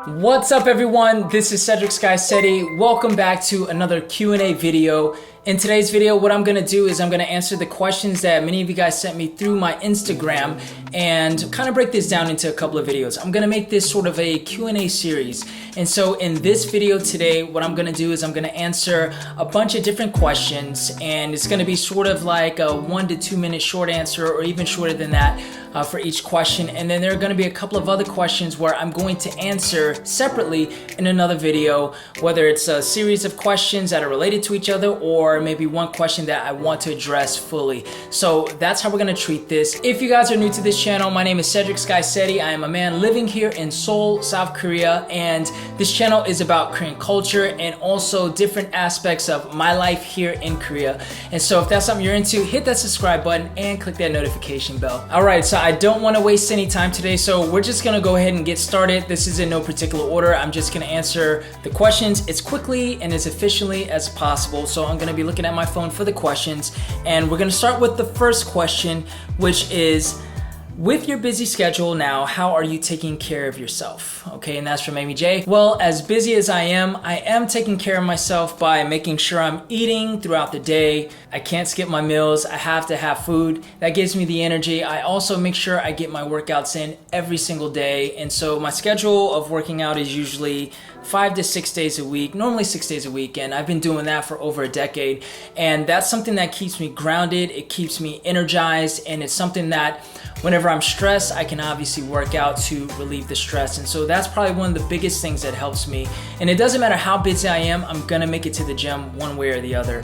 What's up everyone, this is skycedi. Welcome back to another Q&A video. In today's video, what I'm gonna do is I'm gonna answer the questions that many of you guys sent me through my Instagram and kind of break this down into a couple of videos. I'm gonna make this sort of a Q&A series. And so in this video today, what I'm gonna do is I'm gonna answer a bunch of different questions, and it's gonna be sort of like a 1 to 2 minute short answer, or even shorter than that for each question. And then there are gonna be a couple of other questions where I'm going to answer separately in another video, whether it's a series of questions that are related to each other, or maybe one question that I want to address fully. So that's how we're gonna treat this. If you guys are new to this channel, my name is skycedi. I am a man living here in Seoul, South Korea, and this channel is about Korean culture and also different aspects of my life here in Korea. And so if that's something you're into, hit that subscribe button and click that notification bell. All right, so I don't want to waste any time today, so we're just gonna go ahead and get started. This is in no particular order. I'm just gonna answer the questions as quickly and as efficiently as possible. So I'm gonna be looking at my phone for the questions, and we're gonna start with the first question, which is, with your busy schedule now, how are you taking care of yourself? Okay, and that's from Amy J. Well, as busy as I am taking care of myself by making sure I'm eating throughout the day. I can't skip my meals. I have to have food. That gives me the energy. I also make sure I get my workouts in every single day. And so my schedule of working out is usually 5 to 6 days a week, normally 6 days a week, and I've been doing that for over a decade. And that's something that keeps me grounded, it keeps me energized, and it's something that whenever I'm stressed, I can obviously work out to relieve the stress. And so that's probably one of the biggest things that helps me. And it doesn't matter how busy I am, I'm gonna make it to the gym one way or the other.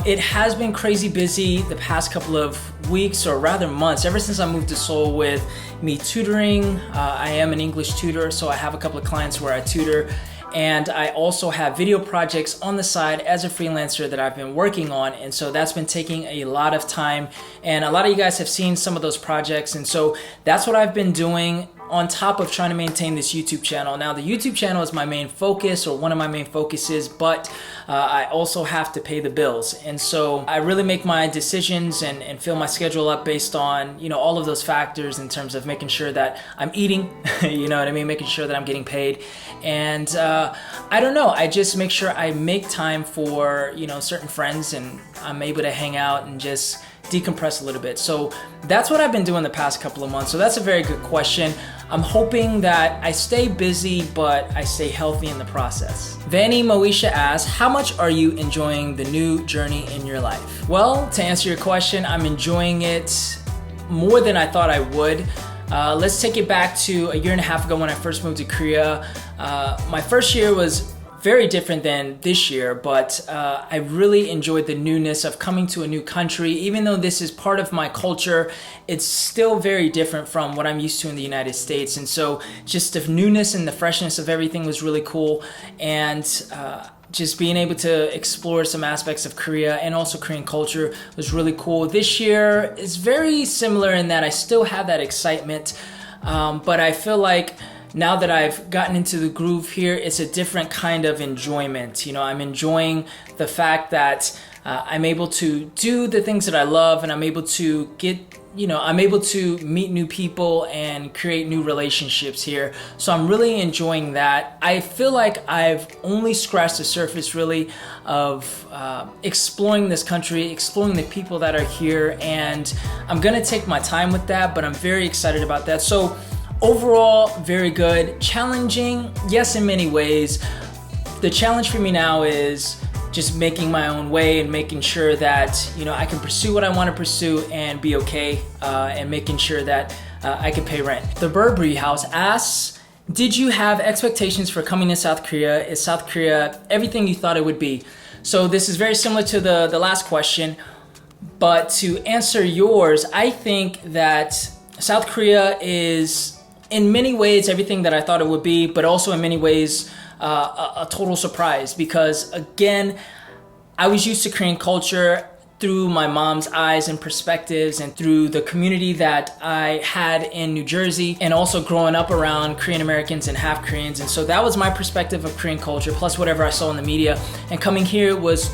It has been crazy busy the past couple of weeks, or rather months, ever since I moved to Seoul with me tutoring. I am an English tutor, so I have a couple of clients where I tutor. And I also have video projects on the side as a freelancer that I've been working on. And so that's been taking a lot of time. And a lot of you guys have seen some of those projects. And so that's what I've been doing on top of trying to maintain this YouTube channel. Now, the YouTube channel is my main focus, or one of my main focuses, but I also have to pay the bills. And so I really make my decisions and fill my schedule up based on, all of those factors in terms of making sure that I'm eating, you know what I mean? Making sure that I'm getting paid. And I don't know, I just make sure I make time for, certain friends, and I'm able to hang out and just decompress a little bit. So that's what I've been doing the past couple of months. So that's a very good question. I'm hoping that I stay busy, but I stay healthy in the process. Vanny Moesha asks, how much are you enjoying the new journey in your life? Well, to answer your question, I'm enjoying it more than I thought I would. Let's take it back to a year and a half ago when I first moved to Korea. My first year was very different than this year, but I really enjoyed the newness of coming to a new country. Even though this is part of my culture, it's still very different from what I'm used to in the United States. And so just the newness and the freshness of everything was really cool. And just being able to explore some aspects of Korea and also Korean culture was really cool. This year is very similar in that I still have that excitement, but I feel like now that I've gotten into the groove here, it's a different kind of enjoyment. I'm enjoying the fact that I'm able to do the things that I love, and I'm able to I'm able to meet new people and create new relationships here. So I'm really enjoying that. I feel like I've only scratched the surface really of exploring this country, exploring the people that are here, and I'm gonna take my time with that, but I'm very excited about that. So overall, very good. Challenging, yes, in many ways. The challenge for me now is just making my own way and making sure that I can pursue what I want to pursue and be okay, and making sure that I can pay rent. The Burberry House asks, did you have expectations for coming to South Korea? Is South Korea everything you thought it would be? So this is very similar to the last question, but to answer yours, I think that South Korea is in many ways everything that I thought it would be, but also in many ways a total surprise, because again, I was used to Korean culture through my mom's eyes and perspectives, and through the community that I had in New Jersey, and also growing up around Korean Americans and half Koreans. And so that was my perspective of Korean culture, plus whatever I saw in the media. And coming here was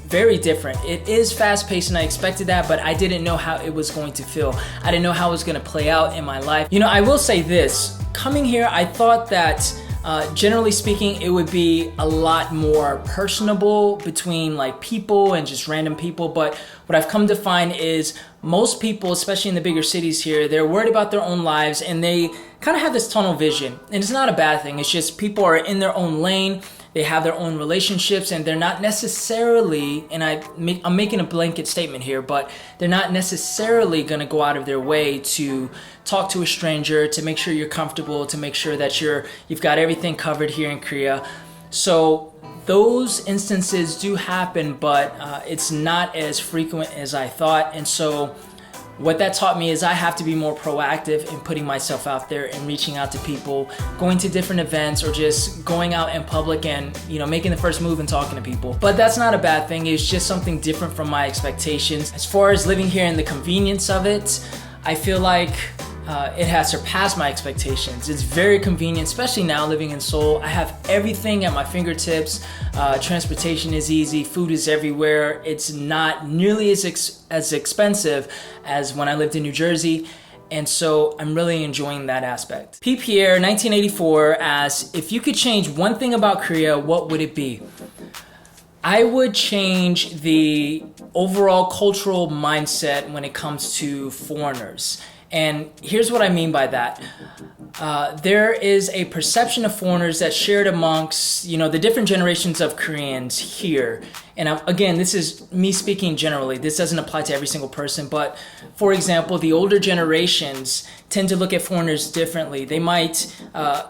very different. It is fast-paced, and I expected that, but I didn't know how it was going to feel. I didn't know how it was going to play out in my life. I will say this, coming here, I thought that Generally speaking, it would be a lot more personable between like people and just random people. But what I've come to find is most people, especially in the bigger cities here, they're worried about their own lives and they kind of have this tunnel vision. And it's not a bad thing. It's just people are in their own lane. They have their own relationships and they're not necessarily, and I'm making a blanket statement here, but they're not necessarily going to go out of their way to talk to a stranger, to make sure you're comfortable, to make sure that you've got everything covered here in Korea. So those instances do happen, but it's not as frequent as I thought. And so what that taught me is I have to be more proactive in putting myself out there and reaching out to people, going to different events, or just going out in public and, making the first move and talking to people. But that's not a bad thing. It's just something different from my expectations. As far as living here and the convenience of it, I feel like it has surpassed my expectations. It's very convenient, especially now living in Seoul. I have everything at my fingertips. Transportation is easy. Food is everywhere. It's not nearly as expensive as when I lived in New Jersey. And so I'm really enjoying that aspect. P. Pierre, 1984, asks, if you could change one thing about Korea, what would it be? I would change the overall cultural mindset when it comes to foreigners. And here's what I mean by that. There is a perception of foreigners that's shared amongst, the different generations of Koreans here. And again, this is me speaking generally. This doesn't apply to every single person. But for example, the older generations tend to look at foreigners differently. They might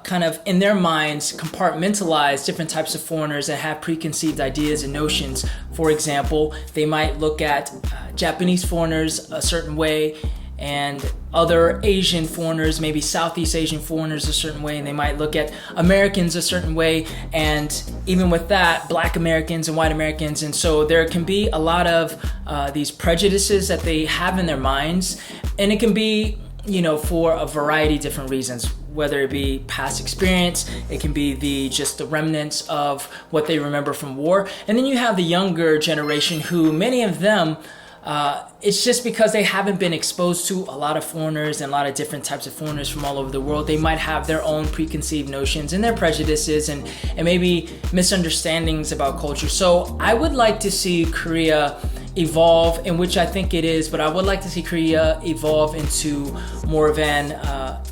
kind of, in their minds, compartmentalize different types of foreigners and have preconceived ideas and notions. For example, they might look at Japanese foreigners a certain way, and other Asian foreigners, maybe Southeast Asian foreigners a certain way, and they might look at Americans a certain way, and even with that, Black Americans and white Americans. And so there can be a lot of these prejudices that they have in their minds, and it can be, for a variety of different reasons, whether it be past experience, it can be just the remnants of what they remember from war. And then you have the younger generation who, many of them, it's just because they haven't been exposed to a lot of foreigners and a lot of different types of foreigners from all over the world. They might have their own preconceived notions and their prejudices and maybe misunderstandings about culture. So I would like to see Korea evolve, in which I think it is, but I would like to see Korea evolve into more of an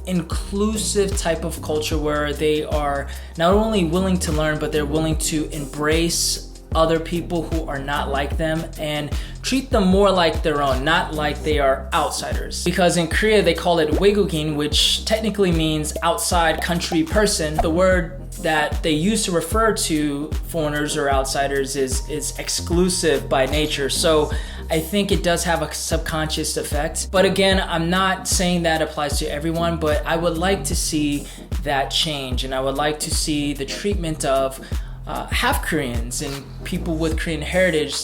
inclusive type of culture where they are not only willing to learn, but they're willing to embrace other people who are not like them and treat them more like their own, not like they are outsiders. Because in Korea they call it 외국인, which technically means outside country person. The word that they use to refer to foreigners or outsiders is exclusive by nature. So I think it does have a subconscious effect. But again, I'm not saying that applies to everyone, but I would like to see that change, and I would like to see the treatment of half Koreans and people with Korean heritage.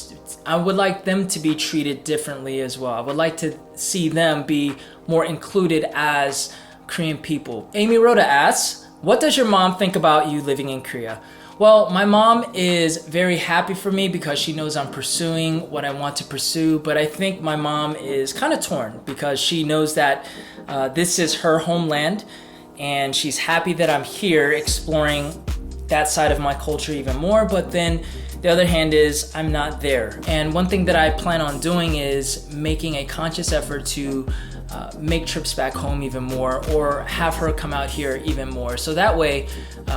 I would like them to be treated differently as well. I would like to see them be more included as Korean people. Amy Rhoda asks, what does your mom think about you living in Korea? Well, my mom is very happy for me because she knows I'm pursuing what I want to pursue, but I think my mom is kind of torn because she knows that this is her homeland, and she's happy that I'm here exploring that side of my culture even more. But then the other hand is I'm not there. And one thing that I plan on doing is making a conscious effort to make trips back home even more, or have her come out here even more. So that way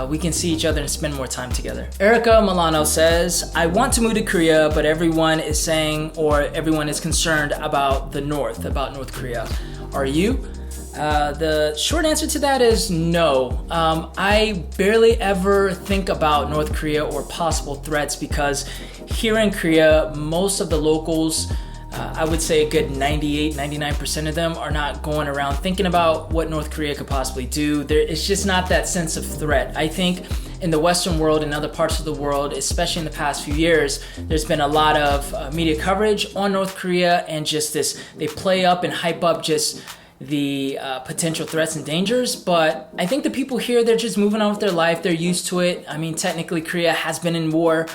we can see each other and spend more time together. Erica Milano says, I want to move to Korea, but everyone is saying, or everyone is concerned about about North Korea. Are you? The short answer to that is no. I barely ever think about North Korea or possible threats because here in Korea, most of the locals, I would say a good 98-99% of them are not going around thinking about what North Korea could possibly do. It's just not that sense of threat. I think in the Western world and other parts of the world, especially in the past few years, there's been a lot of media coverage on North Korea, and just they play up and hype up just the potential threats and dangers. But I think the people here, they're just moving on with their life. They're used to it. I mean, technically Korea has been in war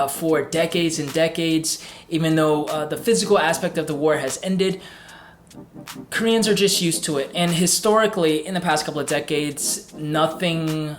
for decades and decades. Even though the physical aspect of the war has ended, Koreans are just used to it. And historically, in the past couple of decades, nothing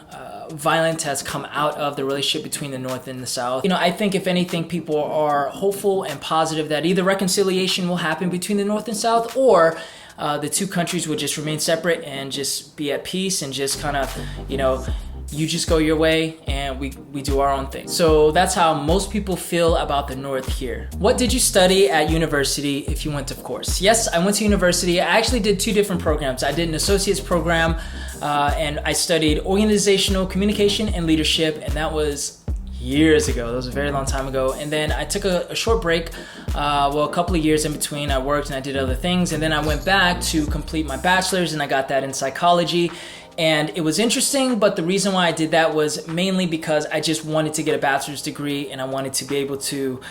violent has come out of the relationship between the North and the South. You know, I think if anything, people are hopeful and positive that either reconciliation will happen between the North and South, or the two countries will just remain separate and just be at peace and just kind of, you know, you just go your way and we do our own thing. So that's how most people feel about the North here. What did you study at university if you went, of course? Yes, I went to university. I actually did two different programs. I did an associate's program and I studied organizational communication and leadership, and that was years ago. That was a very long time ago. And then I took a short break, a couple of years in between. I worked and I did other things, and then I went back to complete my bachelor's, and I got that in psychology. And it was interesting, but the reason why I did that was mainly because I just wanted to get a bachelor's degree, and I wanted to be able to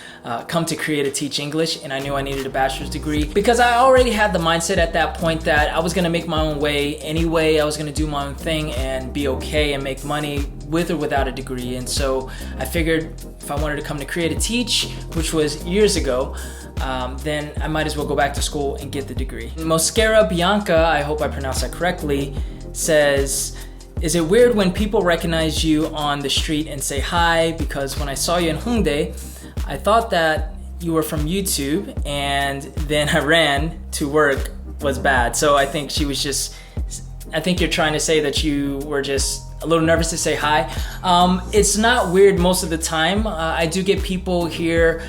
come to Korea to teach English, and I knew I needed a bachelor's degree because I already had the mindset at that point that I was gonna make my own way anyway. I was gonna do my own thing and be okay and make money with or without a degree. And so I figured if I wanted to come to Korea to teach, which was years ago, then I might as well go back to school and get the degree. Mosquera Bianca, I hope I pronounced that correctly, says, is it weird when people recognize you on the street and say hi? Because when I saw you in Hongdae, I thought that you were from YouTube, and then I ran to work was bad. So I think she was just, I think you're trying to say that you were just a little nervous to say hi. It's not weird most of the time. I do get people here,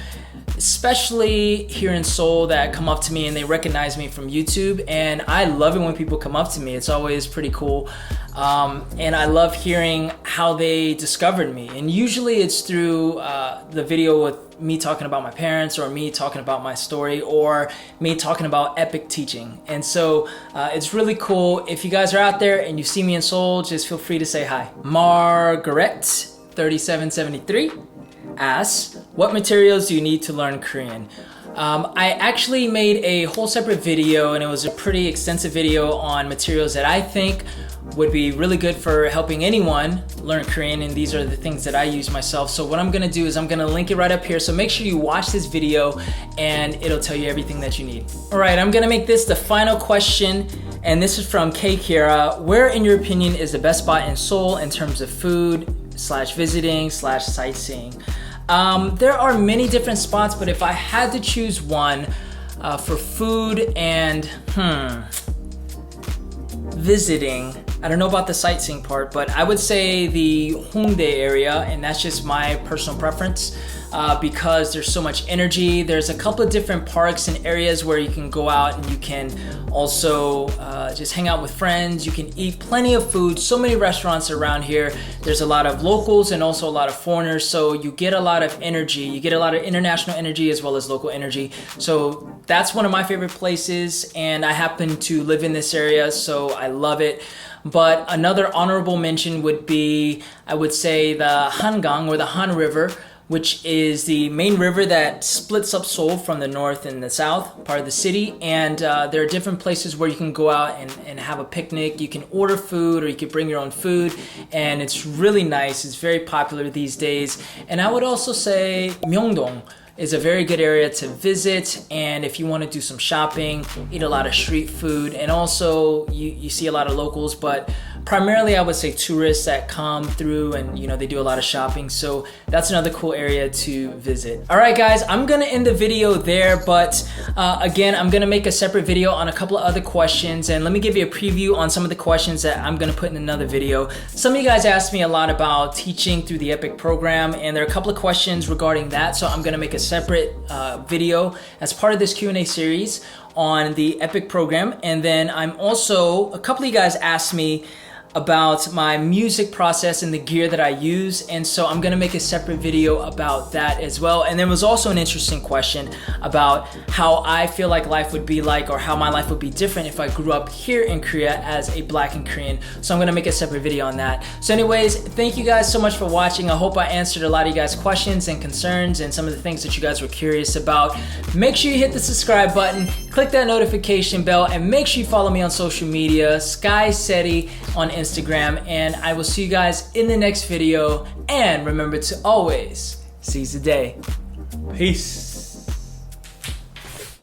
especially here in Seoul, that come up to me and they recognize me from YouTube, and I love it when people come up to me. It's always pretty cool, and I love hearing how they discovered me, and usually it's through the video with me talking about my parents, or me talking about my story, or me talking about epic teaching. And so it's really cool. If you guys are out there and you see me in Seoul, just feel free to say hi. Margaret 3773 asks, what materials do you need to learn Korean? I actually made a whole separate video, and it was a pretty extensive video on materials that I think would be really good for helping anyone learn Korean, and these are the things that I use myself. So what I'm gonna do is I'm gonna link it right up here, so make sure you watch this video and it'll tell you everything that you need. All right, I'm gonna make this the final question, and this is from K Kira. Where, in your opinion, is the best spot in Seoul in terms of food / visiting / sightseeing? There are many different spots, but if I had to choose one for food and visiting, I don't know about the sightseeing part, but I would say the Hongdae area, and that's just my personal preference because there's so much energy. There's a couple of different parks and areas where you can go out, and you can also just hang out with friends. You can eat plenty of food, so many restaurants around here. There's a lot of locals and also a lot of foreigners, so you get a lot of energy. You get a lot of international energy as well as local energy. So that's one of my favorite places, and I happen to live in this area, so I love it. But another honorable mention would be, I would say, the Hangang, or the Han River, which is the main river that splits up Seoul from the north and the south part of the city. And there are different places where you can go out and have a picnic. You can order food, or you can bring your own food, and it's really nice. It's very popular these days. And I would also say Myeongdong is a very good area to visit, and if you want to do some shopping, eat a lot of street food, and also you see a lot of locals, but primarily I would say tourists that come through, and you know, they do a lot of shopping, so that's another cool area to visit. All right guys, I'm gonna end the video there, but again, I'm gonna make a separate video on a couple of other questions, and let me give you a preview on some of the questions that I'm gonna put in another video. Some of you guys asked me a lot about teaching through the EPIC program, and there are a couple of questions regarding that, so I'm gonna make a separate video as part of this Q&A series on the EPIC program. And then I'm also, a couple of you guys asked me about my music process and the gear that I use, and so I'm gonna make a separate video about that as well. And there was also an interesting question about how I feel like life would be like, or how my life would be different if I grew up here in Korea as a Black and Korean. So I'm gonna make a separate video on that. So anyways, thank you guys so much for watching. I hope I answered a lot of you guys' questions and concerns and some of the things that you guys were curious about. Make sure you hit the subscribe button, click that notification bell, and make sure you follow me on social media, skycedi on Instagram, and I will see you guys in the next video. And remember to always seize the day. Peace.